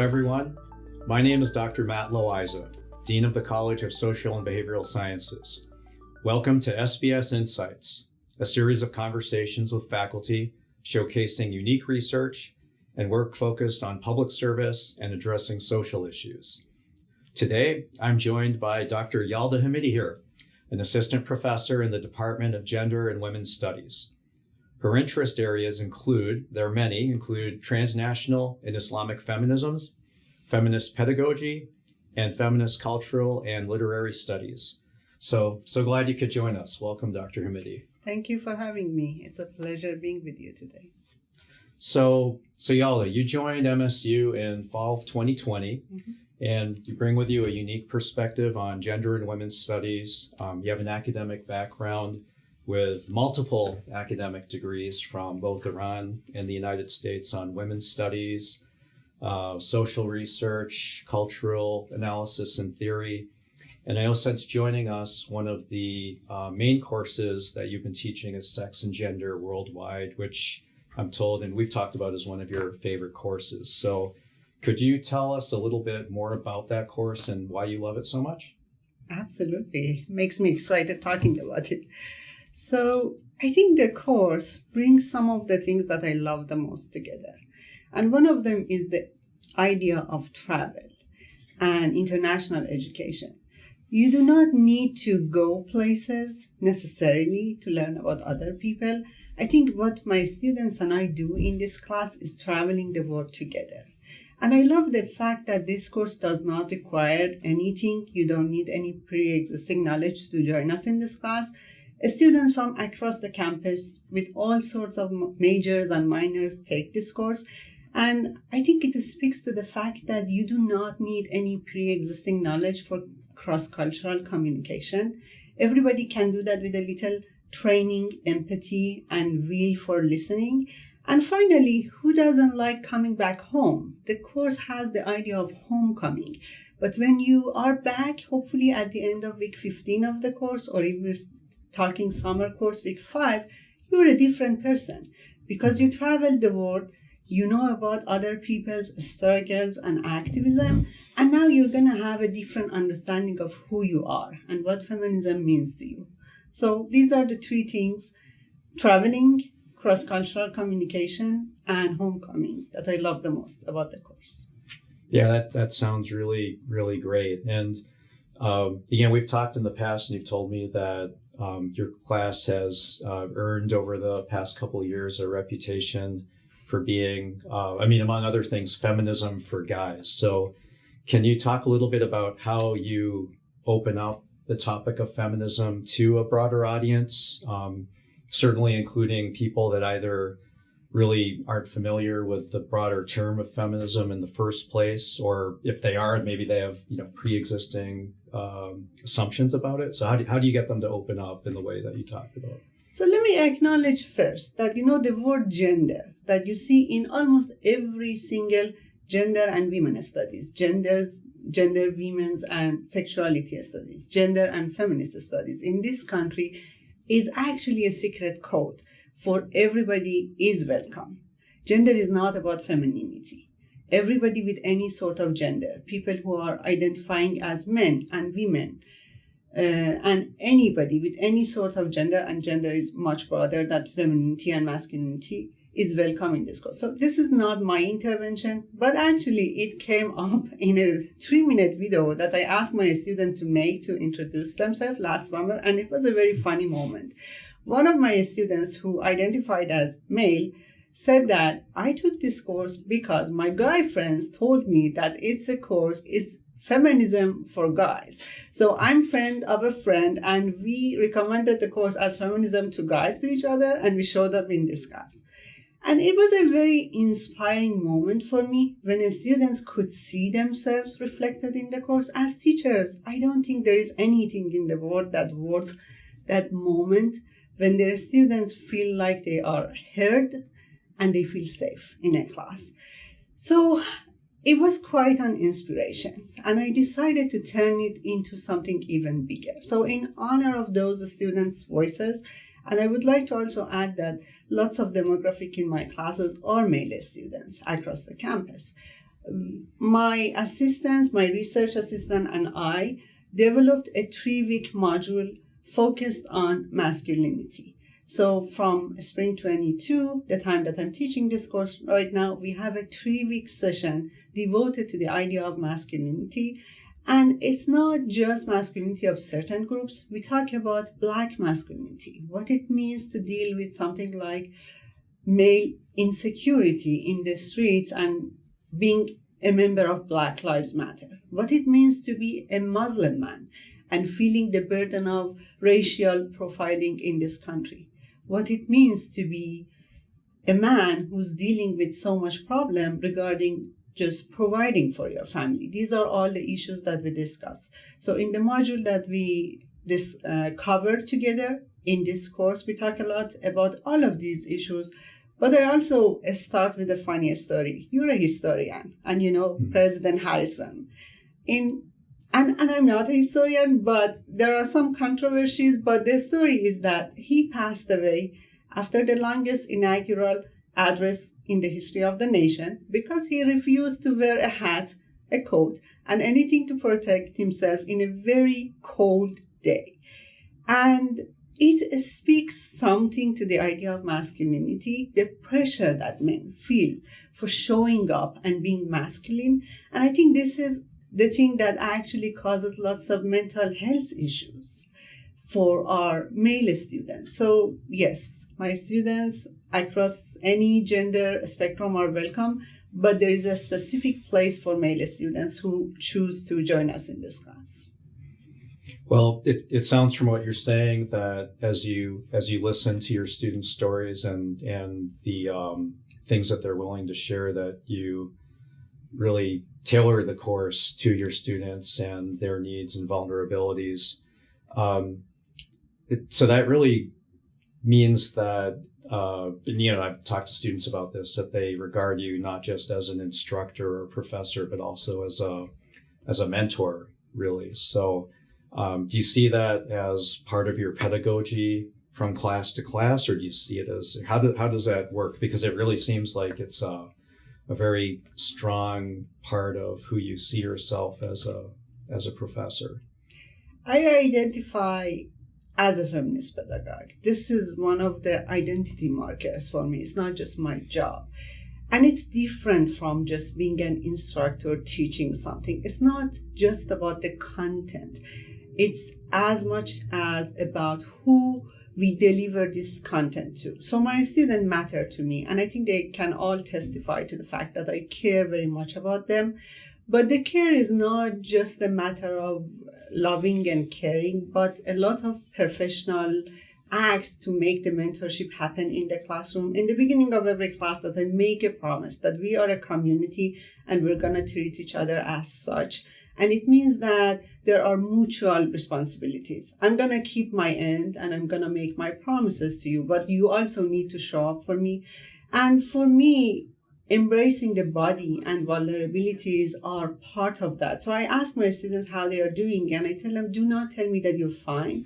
everyone. My name is Dr. Matt Loayza, Dean of the College of Social and Behavioral Sciences. Welcome to SBS Insights, a series of conversations with faculty showcasing unique research and work focused on public service and addressing social issues. Today, I'm joined by Dr. Yalda Hamidi here, an assistant professor in the Department of Gender and Women's Studies. Her interest areas include transnational and Islamic feminisms, feminist pedagogy, and feminist cultural and literary studies. So glad you could join us. Welcome, Dr. Hamidi. Thank you for having me. It's a pleasure being with you today. So Yalda, you joined MSU in fall of 2020, and you bring with you a unique perspective on gender and women's studies. You have an academic background with multiple academic degrees from both Iran and the United States on women's studies, social research, cultural analysis and theory. And I know since joining us, one of the main courses that you've been teaching is Sex and Gender Worldwide, which I'm told, and we've talked about, is one of your favorite courses. So could you tell us a little bit more about that course and why you love it so much? Absolutely. It makes me excited talking about it. So I think the course brings some of the things that I love the most together. And one of them is the idea of travel and international education. You do not need to go places necessarily to learn about other people. I think what my students and I do in this class is traveling the world together. And I love the fact that this course does not require anything. You don't need any pre-existing knowledge to join us in this class. Students from across the campus with all sorts of majors and minors take this course. And I think it speaks to the fact that you do not need any pre-existing knowledge for cross-cultural communication. Everybody can do that with a little training, empathy, and will for listening. And finally, who doesn't like coming back home? The course has the idea of homecoming. But when you are back, hopefully at the end of week 15 of the course, or if we're talking summer course, week 5, you're a different person because you traveled the world, you know about other people's struggles and activism, and now you're going to have a different understanding of who you are and what feminism means to you. So these are the 3 things: traveling, cross-cultural communication, and homecoming, that I love the most about the course. Yeah, that sounds really, really great. And again, we've talked in the past, and you've told me that your class has earned over the past couple of years a reputation for being, among other things, feminism for guys. So can you talk a little bit about how you open up the topic of feminism to a broader audience, certainly including people that either really aren't familiar with the broader term of feminism in the first place, or if they are, maybe they have pre-existing assumptions about it. So how do you get them to open up in the way that you talked about? So let me acknowledge first that the word gender that you see in almost every single gender and women studies, gender, women's and sexuality studies, gender and feminist studies in this country is actually a secret code for everybody is welcome. Gender is not about femininity. Everybody with any sort of gender, people who are identifying as men and women, and anybody with any sort of gender, and gender is much broader than femininity and masculinity, is welcome in this course. So this is not my intervention, but actually it came up in a 3-minute video that I asked my student to make to introduce themselves last summer, and it was a very funny moment. One of my students who identified as male said that I took this course because my guy friends told me that it's feminism for guys. So I'm friend of a friend, and we recommended the course as feminism to guys to each other, and we showed up in this class. And it was a very inspiring moment for me when students could see themselves reflected in the course. As teachers, I don't think there is anything in the world that worth that moment when their students feel like they are heard and they feel safe in a class. So it was quite an inspiration, and I decided to turn it into something even bigger. So in honor of those students' voices, and I would like to also add that lots of demographic in my classes are male students across the campus. My assistants, my research assistant and I developed a 3-week module focused on masculinity. So from spring 22, the time that I'm teaching this course right now, we have a 3-week session devoted to the idea of masculinity. And it's not just masculinity of certain groups. We talk about Black masculinity, what it means to deal with something like male insecurity in the streets and being a member of Black Lives Matter, what it means to be a Muslim man and feeling the burden of racial profiling in this country, what it means to be a man who's dealing with so much problem regarding just providing for your family. These are all the issues that we discuss. So in the module that we cover together in this course, we talk a lot about all of these issues. But I also start with a funny story. You're a historian, and you know President Harrison. And I'm not a historian, but there are some controversies. But the story is that he passed away after the longest inaugural address in the history of the nation because he refused to wear a hat, a coat, and anything to protect himself in a very cold day. And it speaks something to the idea of masculinity, the pressure that men feel for showing up and being masculine. And I think this is the thing that actually causes lots of mental health issues for our male students. So yes, my students across any gender spectrum are welcome, but there is a specific place for male students who choose to join us in this class. Well, it sounds from what you're saying that as you listen to your students' stories and the things that they're willing to share, that you really tailor the course to your students and their needs and vulnerabilities. So that really means that, I've talked to students about this, that they regard you not just as an instructor or professor, but also as a mentor, really. So do you see that as part of your pedagogy from class to class, or do you see it as, how does that work? Because it really seems like it's a very strong part of who you see yourself as a professor. I identify as a feminist pedagogue. This is one of the identity markers for me. It's not just my job. And it's different from just being an instructor teaching something. It's not just about the content. It's as much as about who we deliver this content to. So my students matter to me, and I think they can all testify to the fact that I care very much about them. But the care is not just a matter of loving and caring, but a lot of professional acts to make the mentorship happen in the classroom. In the beginning of every class, that I make a promise that we are a community and we're going to treat each other as such. And it means that there are mutual responsibilities. I'm going to keep my end and I'm going to make my promises to you, but you also need to show up for me. And for me, embracing the body and vulnerabilities are part of that. So I ask my students how they are doing, and I tell them, do not tell me that you're fine,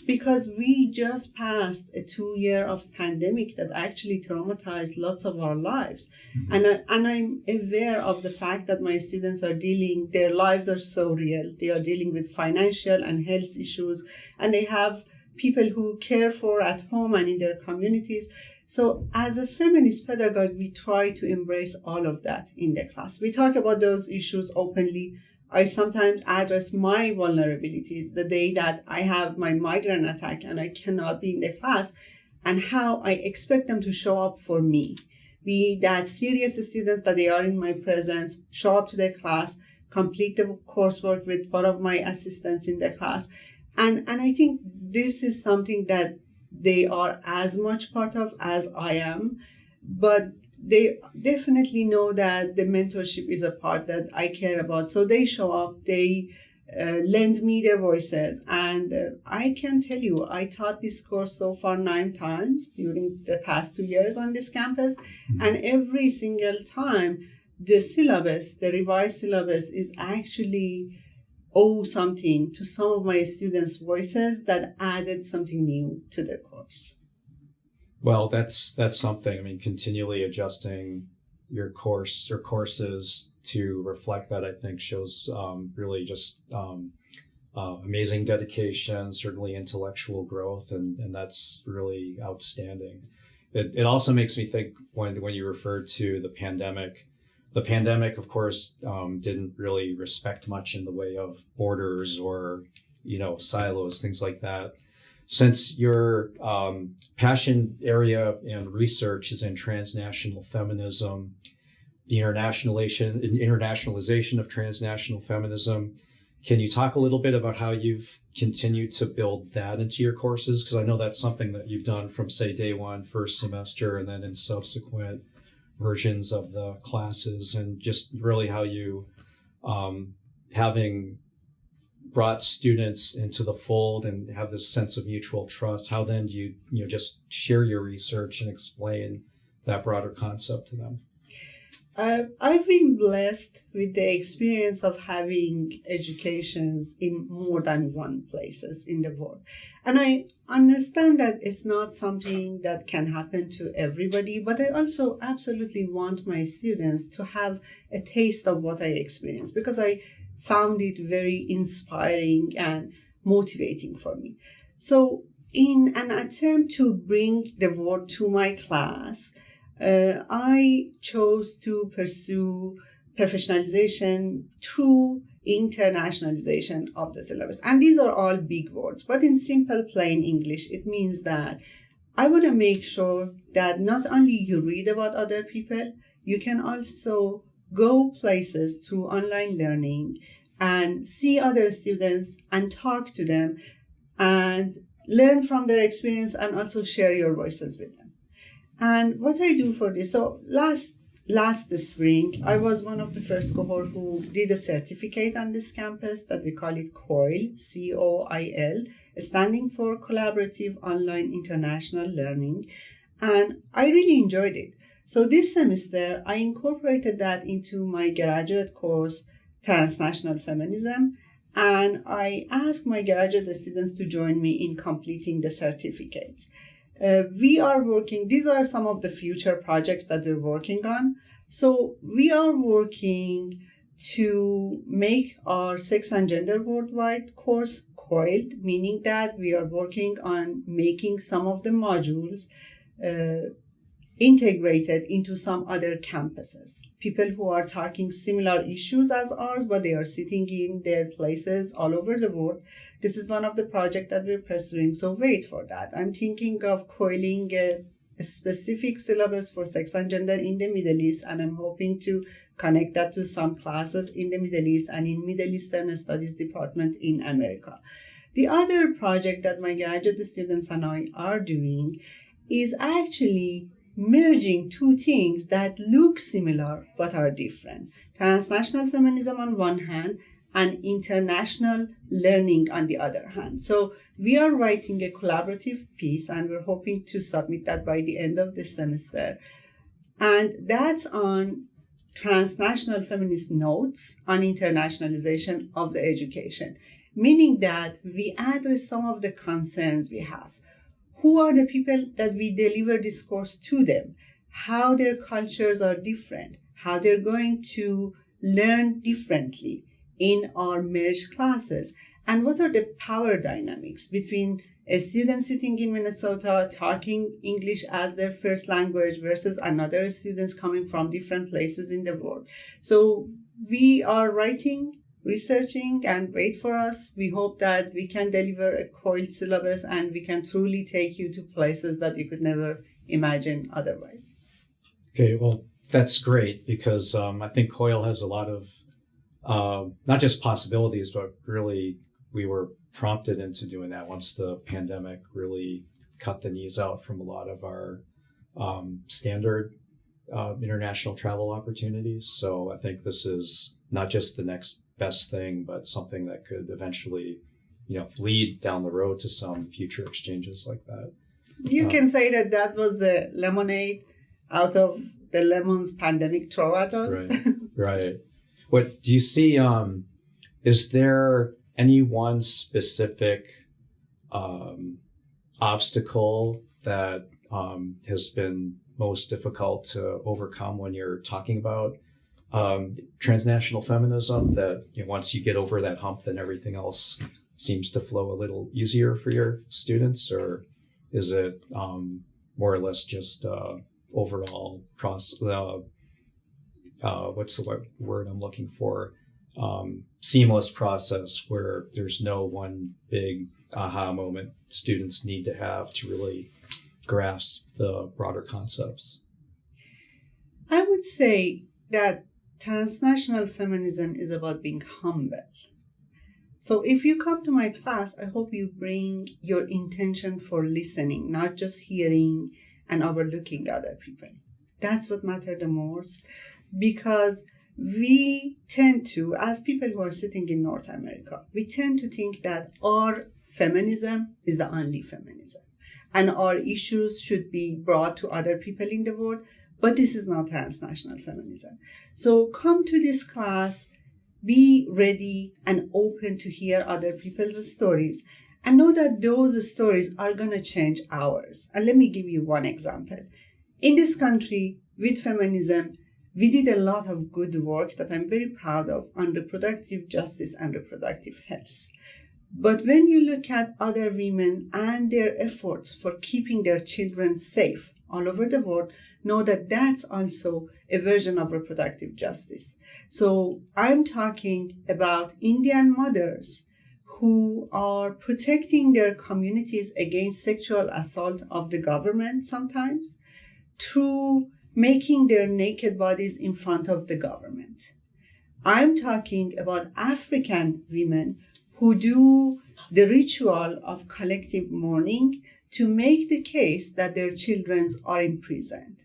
because we just passed a 2-year of pandemic that actually traumatized lots of our lives. Mm-hmm. And I'm aware of the fact that my students are their lives are so real. They are dealing with financial and health issues, and they have people who care for at home and in their communities. So as a feminist pedagogue, we try to embrace all of that in the class. We talk about those issues openly. I sometimes address my vulnerabilities the day that I have my migraine attack and I cannot be in the class, and how I expect them to show up for me. Be that serious students that they are in my presence, show up to the class, complete the coursework with one of my assistants in the class. And I think this is something that they are as much part of as I am, but they definitely know that the mentorship is a part that I care about. So they show up, they lend me their voices. And I can tell you, I taught this course so far 9 times during the past 2 years on this campus. And every single time, the syllabus, the revised syllabus, is actually owe something to some of my students' voices that added something new to the course. Well, that's something. I mean, continually adjusting your course or courses to reflect that, I think shows really just amazing dedication, certainly intellectual growth, and that's really outstanding. It also makes me think when you referred to the pandemic. The pandemic, of course, didn't really respect much in the way of borders or, silos, things like that. Since your passion area and research is in transnational feminism, the internationalization of transnational feminism, can you talk a little bit about how you've continued to build that into your courses? Because I know that's something that you've done from, say, day one, first semester, and then in subsequent versions of the classes, and just really how you, having brought students into the fold and have this sense of mutual trust, how then do you just share your research and explain that broader concept to them? I've been blessed with the experience of having educations in more than one places in the world. And I understand that it's not something that can happen to everybody, but I also absolutely want my students to have a taste of what I experienced, because I found it very inspiring and motivating for me. So in an attempt to bring the word to my class, I chose to pursue professionalization through internationalization of the syllabus. And these are all big words, but in simple, plain English, it means that I want to make sure that not only you read about other people, you can also go places through online learning and see other students and talk to them and learn from their experience and also share your voices with them. And what I do for this, so last spring, I was one of the first cohort who did a certificate on this campus that we call it COIL, C-O-I-L, standing for Collaborative Online International Learning. And I really enjoyed it. So this semester, I incorporated that into my graduate course, Transnational Feminism, and I asked my graduate students to join me in completing the certificates. We are working, these are some of the future projects that we're working on. So we are working to make our Sex and Gender Worldwide course COILed, meaning that we are working on making some of the modules integrated into some other campuses. People who are talking similar issues as ours, but they are sitting in their places all over the world. This is one of the projects that we're pursuing, so wait for that. I'm thinking of coiling a specific syllabus for sex and gender in the Middle East, and I'm hoping to connect that to some classes in the Middle East and in Middle Eastern Studies Department in America. The other project that my graduate students and I are doing is actually merging two things that look similar but are different. Transnational feminism on one hand and international learning on the other hand. So we are writing a collaborative piece and we're hoping to submit that by the end of this semester. And that's on transnational feminist notes on internationalization of the education, meaning that we address some of the concerns we have. Who are the people that we deliver this course to them? How their cultures are different? How they're going to learn differently in our merged classes? And what are the power dynamics between a student sitting in Minnesota talking English as their first language versus another students coming from different places in the world? So we are writing, researching, and wait for us. We hope that we can deliver a COIL syllabus and we can truly take you to places that you could never imagine otherwise. Okay, well, that's great because I think COIL has a lot of not just possibilities, but really we were prompted into doing that once the pandemic really cut the knees out from a lot of our standard international travel opportunities. So I think this is not just the next best thing, but something that could eventually, lead down the road to some future exchanges like that. You can say that was the lemonade out of the lemons pandemic throw at us. Right. What do you see? Is there any one specific obstacle that has been most difficult to overcome when you're talking about transnational feminism, that once you get over that hump, then everything else seems to flow a little easier for your students? Or is it more or less just overall what's the word I'm looking for? Seamless process where there's no one big aha moment students need to have to really grasp the broader concepts? I would say that transnational feminism is about being humble. So if you come to my class, I hope you bring your intention for listening, not just hearing and overlooking other people. That's what matters the most, because we tend to, as people who are sitting in North America, we tend to think that our feminism is the only feminism, and our issues should be brought to other people in the world, but this is not transnational feminism. So come to this class, be ready and open to hear other people's stories, and know that those stories are going to change ours. And let me give you one example. In this country, with feminism, we did a lot of good work that I'm very proud of on reproductive justice and reproductive health. But when you look at other women and their efforts for keeping their children safe all over the world, know that that's also a version of reproductive justice. So I'm talking about Indian mothers who are protecting their communities against sexual assault of the government sometimes through making their naked bodies in front of the government. I'm talking about African women who do the ritual of collective mourning to make the case that their children are imprisoned.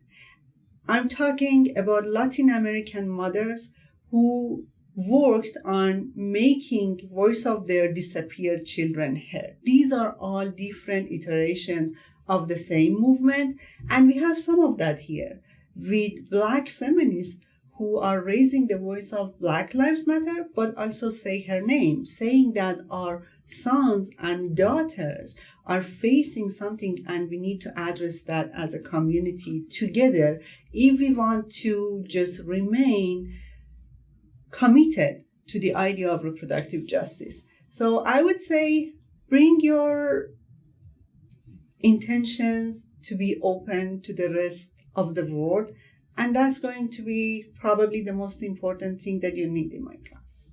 I'm talking about Latin American mothers who worked on making voice of their disappeared children heard. These are all different iterations of the same movement, and we have some of that here with Black feminists who are raising the voice of Black Lives Matter, but also say her name, saying that our sons and daughters are facing something and we need to address that as a community together if we want to just remain committed to the idea of reproductive justice. So I would say bring your intentions to be open to the rest of the world, and that's going to be probably the most important thing that you need in my class.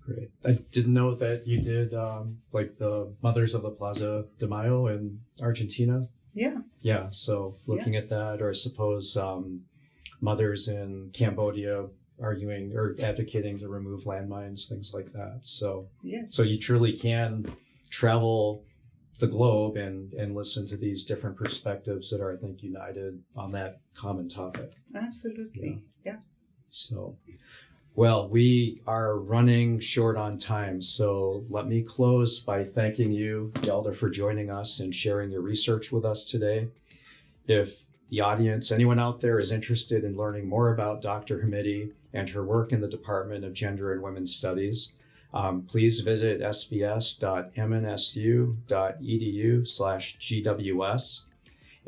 Great. I didn't know that you did like the Mothers of the Plaza de Mayo in Argentina. Yeah. Yeah. So looking at that, or I suppose mothers in Cambodia arguing or advocating to remove landmines, things like that. So yes. So you truly can travel the globe and listen to these different perspectives that are, I think, united on that common topic. Absolutely. Yeah. So, well, we are running short on time, so let me close by thanking you, Yalda, for joining us and sharing your research with us today. If the audience, anyone out there, is interested in learning more about Dr. Hamidi and her work in the Department of Gender and Women's Studies, please visit sbs.mnsu.edu/GWS.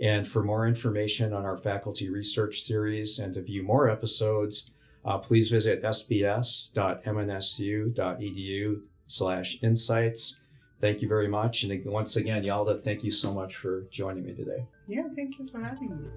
And for more information on our faculty research series and to view more episodes, please visit sbs.mnsu.edu/insights. Thank you very much. And once again, Yalda, thank you so much for joining me today. Yeah, thank you for having me.